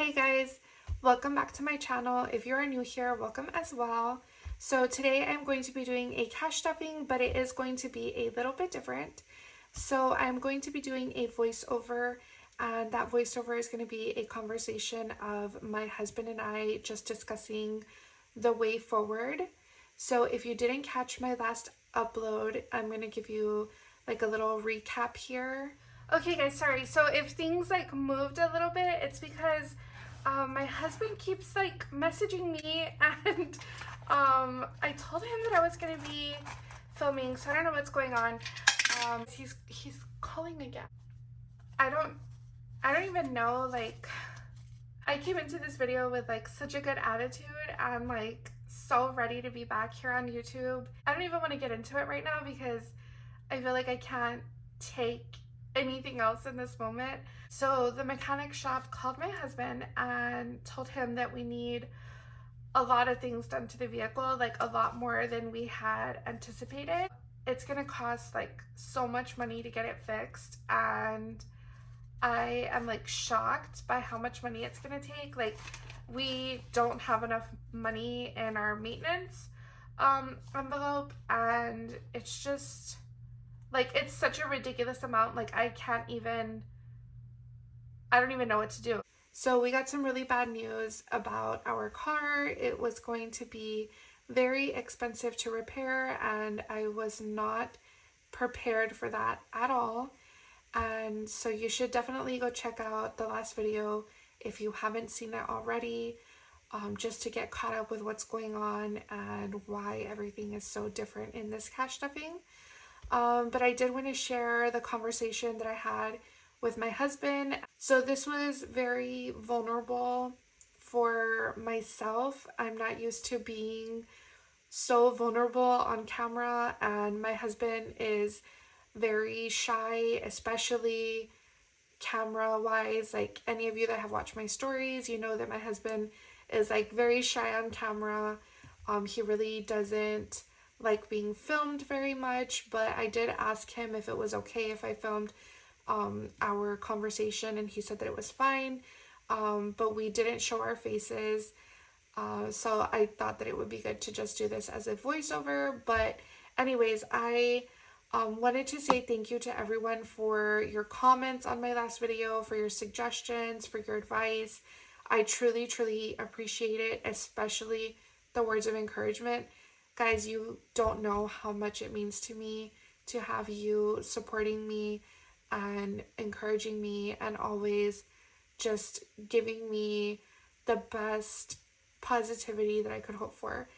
Hey guys, welcome back to my channel. If you're new here, welcome as well. So today I'm going to be doing a cash stuffing, but it is going to be a little bit different. So I'm going to be doing a voiceover, and that voiceover is going to be a conversation of my husband and I just discussing the way forward. So if you didn't catch my last upload, I'm going to give you like a little recap here. Okay guys, sorry. So if things like moved a little bit, it's because my husband keeps like messaging me and I told him that I was going to be filming, so I don't know what's going on. He's calling again. I don't even know, like, I came into this video with like such a good attitude. I'm like so ready to be back here on YouTube. I don't even want to get into it right now because I feel like I can't take anything else in this moment. So the mechanic shop called my husband and told him that we need a lot of things done to the vehicle, like a lot more than we had anticipated. It's gonna cost like so much money to get it fixed, and I am like shocked by how much money it's gonna take. Like, we don't have enough money in our maintenance envelope, and it's just like, it's such a ridiculous amount. Like, I don't even know what to do. So we got some really bad news about our car. It was going to be very expensive to repair, and I was not prepared for that at all. And so you should definitely go check out the last video if you haven't seen it already, just to get caught up with what's going on and why everything is so different in this cash stuffing. But I did want to share the conversation that I had with my husband. So this was very vulnerable for myself. I'm not used to being so vulnerable on camera, and my husband is very shy, especially camera wise. Like, any of you that have watched my stories, you know that my husband is like very shy on camera. He really doesn't like being filmed very much, but I did ask him if it was okay if I filmed our conversation, and he said that it was fine, but we didn't show our faces, so I thought that it would be good to just do this as a voiceover. But anyways, I wanted to say thank you to everyone for your comments on my last video, for your suggestions, for your advice. I truly appreciate it, especially the words of encouragement. Guys, you don't know how much it means to me to have you supporting me and encouraging me and always just giving me the best positivity that I could hope for.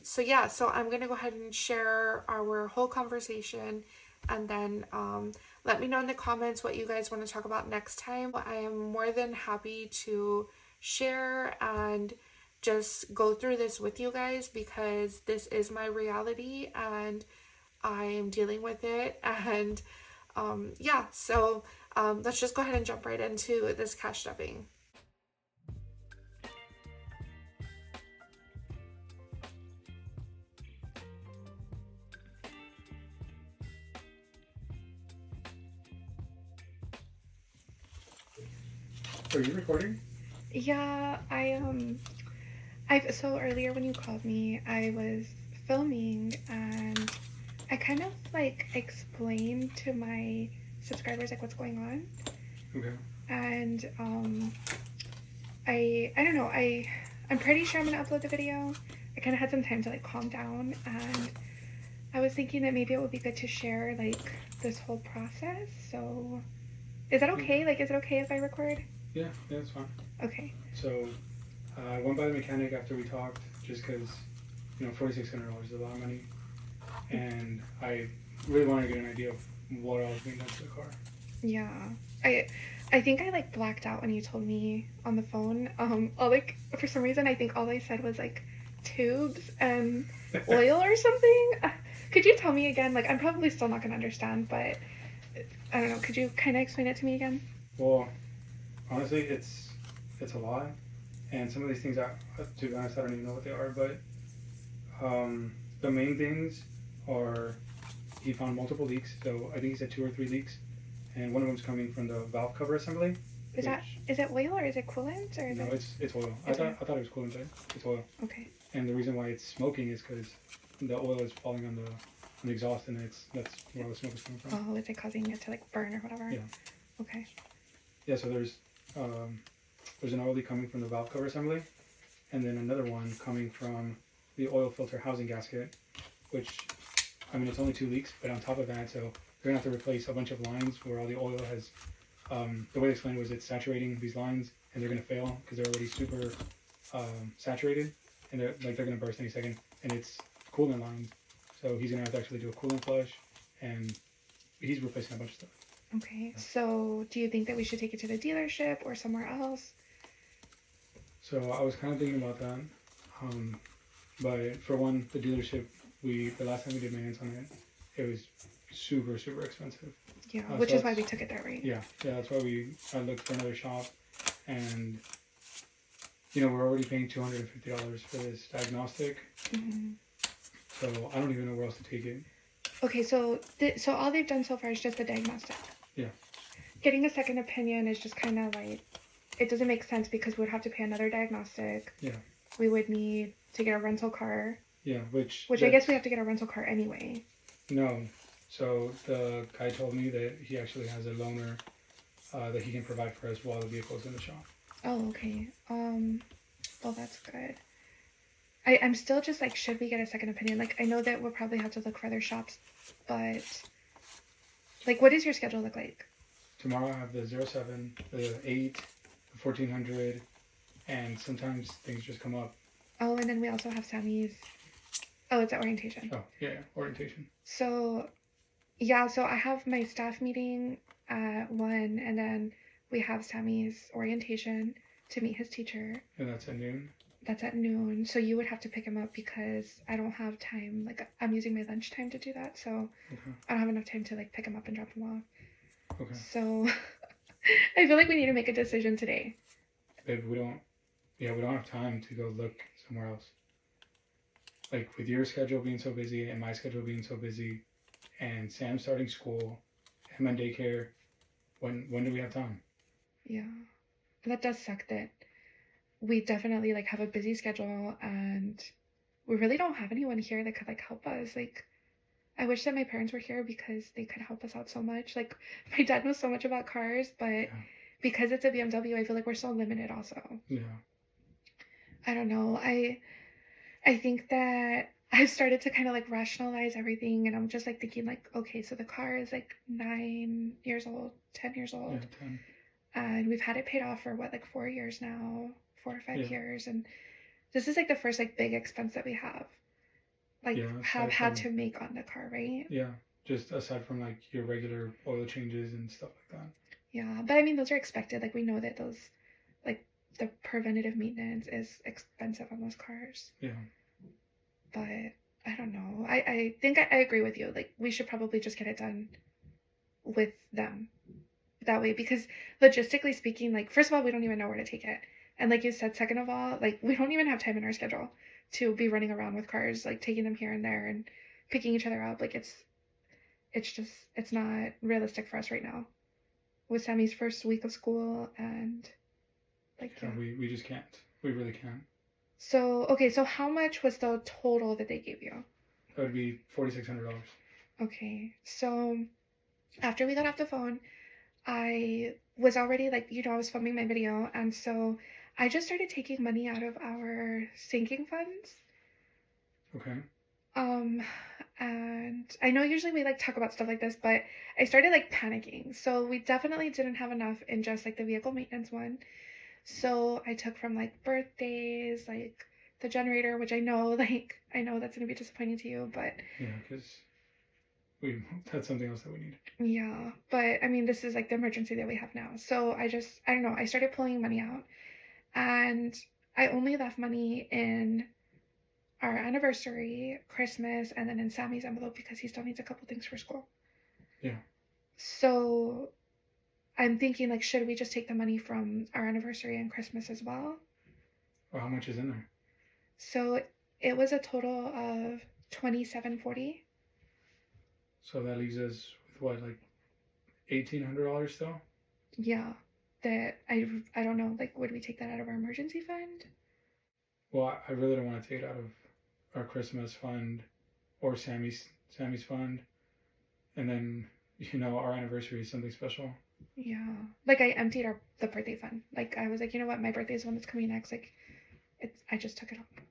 So yeah, so I'm gonna go ahead and share our whole conversation, and then let me know in the comments what you guys want to talk about next time. I am more than happy to share and just go through this with you guys, because this is my reality and I am dealing with it. And yeah, so let's just go ahead and jump right into this cash stuffing. Are you recording? Yeah, so earlier when you called me, I was filming, and I kind of like explained to my subscribers like what's going on. Okay. And I don't know, I'm pretty sure I'm gonna upload the video. I kind of had some time to like calm down, and I was thinking that maybe it would be good to share like this whole process. So is that okay? Like, is it okay if I record? Yeah, that's fine. Okay. So I went by the mechanic after we talked, just because, $4,600 is a lot of money, and I really wanted to get an idea of what all was being done to the car. Yeah, I think I like blacked out when you told me on the phone. Like, for some reason I think all I said was like tubes and oil or something. Could you tell me again? Like, I'm probably still not gonna understand, but I don't know. Could you kind of explain it to me again? Well, honestly, it's a lot, and some of these things, to be honest, I don't even know what they are, but the main things are, he found multiple leaks. So I think he said 2 or 3 leaks, and one of them's coming from the valve cover assembly. Is that which is it oil or is it coolant or is no, it? it's oil. It's oil. I thought it was coolant, but it's oil. Okay. And the reason why it's smoking is because the oil is falling on the exhaust, and that's where the smoke is coming from. Oh, is it causing it to like burn or whatever? Yeah. Okay. Yeah. So there's an oil leak coming from the valve cover assembly, and then another one coming from the oil filter housing gasket, which, I mean, it's only 2 leaks, but on top of that, so they're gonna have to replace a bunch of lines where all the oil has. The way they explained was it's saturating these lines, and they're gonna fail because they're already super saturated, and they're gonna burst any second, and it's coolant lines, so he's gonna have to actually do a coolant flush, and he's replacing a bunch of stuff. Okay. So, do you think that we should take it to the dealership or somewhere else? So I was kind of thinking about that, but for one, the dealership, the last time we did maintenance on it, it was super super expensive. Yeah, So which is why we took it there, right? Yeah, that's why I looked for another shop, and we're already paying $250 for this diagnostic, Mm-hmm. so I don't even know where else to take it. Okay, so so all they've done so far is just the diagnostic. Yeah. Getting a second opinion is just kind of like, it doesn't make sense because we'd have to pay another diagnostic. Yeah. We would need to get a rental car. Yeah, which I guess we have to get a rental car anyway. No. So the guy told me that he actually has a loaner that he can provide for us while the vehicle's in the shop. Oh, okay. Well, that's good. I'm still just like, should we get a second opinion? Like, I know that we'll probably have to look for other shops, but like, what does your schedule look like? Tomorrow I have the 07, the 8, the 1400, and sometimes things just come up. Oh, and then we also have Sammy's. Oh, it's at orientation. Oh, yeah, orientation. So, yeah, so I have my staff meeting at 1, and then we have Sammy's orientation to meet his teacher. And that's at noon? That's at noon. So you would have to pick him up because I don't have time. Like, I'm using my lunchtime to do that, so okay. I don't have enough time to, like, pick him up and drop him off. Okay. So, I feel like we need to make a decision today. Babe, we don't have time to go look somewhere else. Like, with your schedule being so busy and my schedule being so busy, and Sam starting school, him on daycare, when do we have time? Yeah. That does suck that we definitely, like, have a busy schedule, and we really don't have anyone here that could, like, help us. Like, I wish that my parents were here because they could help us out so much. Like, my dad knows so much about cars, but because it's a BMW, I feel like we're so limited also. Yeah. I don't know. I think that I've started to kind of like rationalize everything, and I'm just like thinking like, okay, so the car is like 9 years old, 10 years old. Yeah, 10. And we've had it paid off for what, like 4 years now, 4 or 5 years. And this is like the first like big expense that we have have had to make on the car, right? Yeah. Just aside from like your regular oil changes and stuff like that. Yeah. But I mean, those are expected. Like, we know that those, like, the preventative maintenance is expensive on those cars. Yeah. But I don't know. I think I agree with you. Like, we should probably just get it done with them that way, because logistically speaking, like, first of all, we don't even know where to take it. And like you said, second of all, like, we don't even have time in our schedule to be running around with cars, like taking them here and there and picking each other up. Like, it's not realistic for us right now with Sammy's first week of school, and like, we just can't. We really can't. So, okay, so how much was the total that they gave you? That would be $4,600. Okay, so after we got off the phone, I was already like, I was filming my video, and so I just started taking money out of our sinking funds. Okay. And I know usually we like talk about stuff like this, but I started like panicking. So we definitely didn't have enough in just like the vehicle maintenance one. So I took from like birthdays, like the generator, which I know that's gonna be disappointing to you, but yeah, because that's something else that we need. Yeah, but I mean, this is like the emergency that we have now. So I don't know, I started pulling money out, and I only left money in our anniversary, Christmas, and then in Sammy's envelope because he still needs a couple things for school. Yeah. So I'm thinking, like, should we just take the money from our anniversary and Christmas as well? Well, how much is in there? So it was a total of $2,740. So that leaves us with what, like $1,800 still? Yeah. that I don't know, like, would we take that out of our emergency fund? Well, I really don't want to take it out of our Christmas fund or Sammy's fund, and then our anniversary is something special. Yeah. Like, I emptied the birthday fund. Like, I was like, you know what, my birthday is the one that's coming next. Like, I just took it off.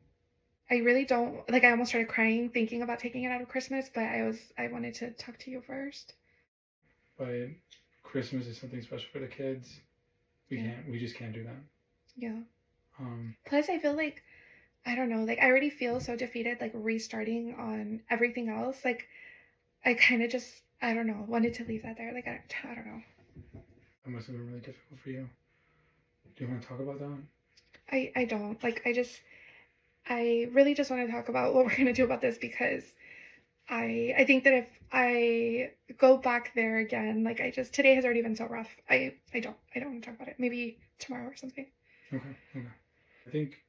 I really don't, like, I almost started crying thinking about taking it out of Christmas, but I wanted to talk to you first. But Christmas is something special for the kids. Yeah. We just can't do that. Yeah. Um, Plus, I feel like, I don't know, like, I already feel so defeated, like, restarting on everything else. Like, I kind of just, I don't know, wanted to leave that there. Like, I don't know. that must have been really difficult for you. Do you want to talk about that? I don't. Like, I really just want to talk about what we're going to do about this because I think that if I go back there again, like, today has already been so rough. I don't want to talk about it. Maybe tomorrow or something. Okay. I think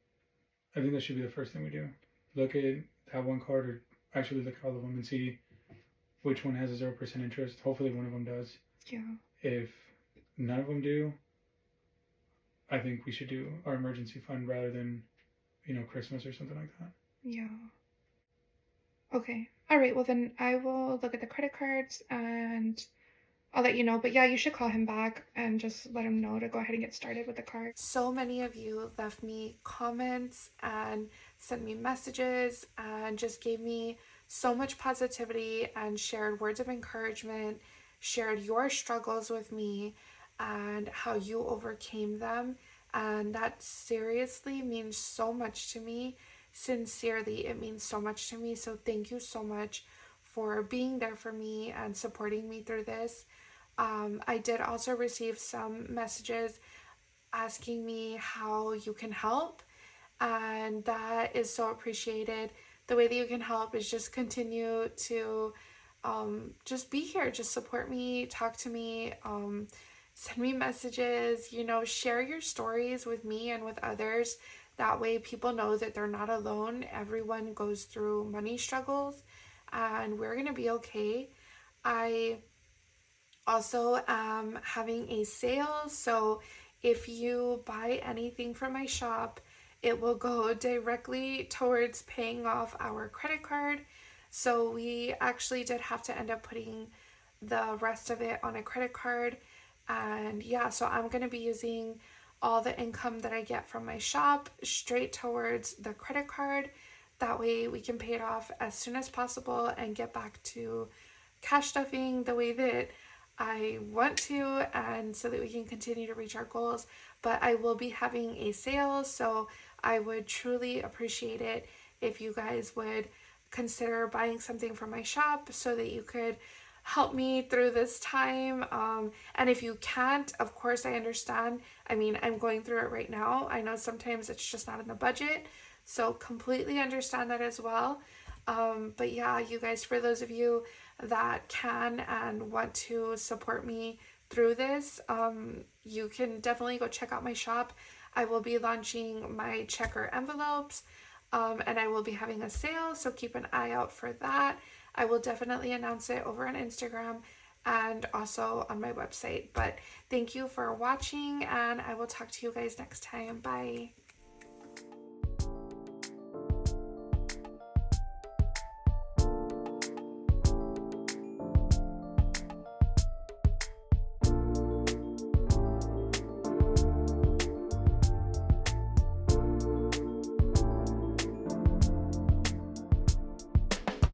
that should be the first thing we do. Look at that one card, or actually look at all of them and see which one has a 0% interest. Hopefully one of them does. Yeah. If none of them do, I think we should do our emergency fund rather than, Christmas or something like that. Yeah. Okay. All right. Well, then I will look at the credit cards and I'll let you know. But yeah, you should call him back and just let him know to go ahead and get started with the card. So many of you left me comments and sent me messages and just gave me so much positivity and shared words of encouragement, shared your struggles with me and how you overcame them. And that seriously means so much to me. Sincerely, it means so much to me. So thank you so much for being there for me and supporting me through this. I did also receive some messages asking me how you can help, and that is so appreciated. The way that you can help is just continue to just be here, just support me, talk to me, send me messages, share your stories with me and with others. That way, people know that they're not alone. Everyone goes through money struggles, and we're gonna be okay. I also am having a sale, so if you buy anything from my shop, it will go directly towards paying off our credit card. So we actually did have to end up putting the rest of it on a credit card. And yeah, so I'm going to be using all the income that I get from my shop straight towards the credit card. That way we can pay it off as soon as possible and get back to cash stuffing the way that I want to, and so that we can continue to reach our goals. But I will be having a sale, so I would truly appreciate it if you guys would consider buying something from my shop so that you could help me through this time. And if you can't, of course, I understand. I mean, I'm going through it right now. I know sometimes it's just not in the budget, so completely understand that as well. But yeah, you guys, for those of you that can and want to support me through this, you can definitely go check out my shop. I will be launching my checker envelopes, and I will be having a sale, so keep an eye out for that. I will definitely announce it over on Instagram and also on my website. But thank you for watching, and I will talk to you guys next time. Bye.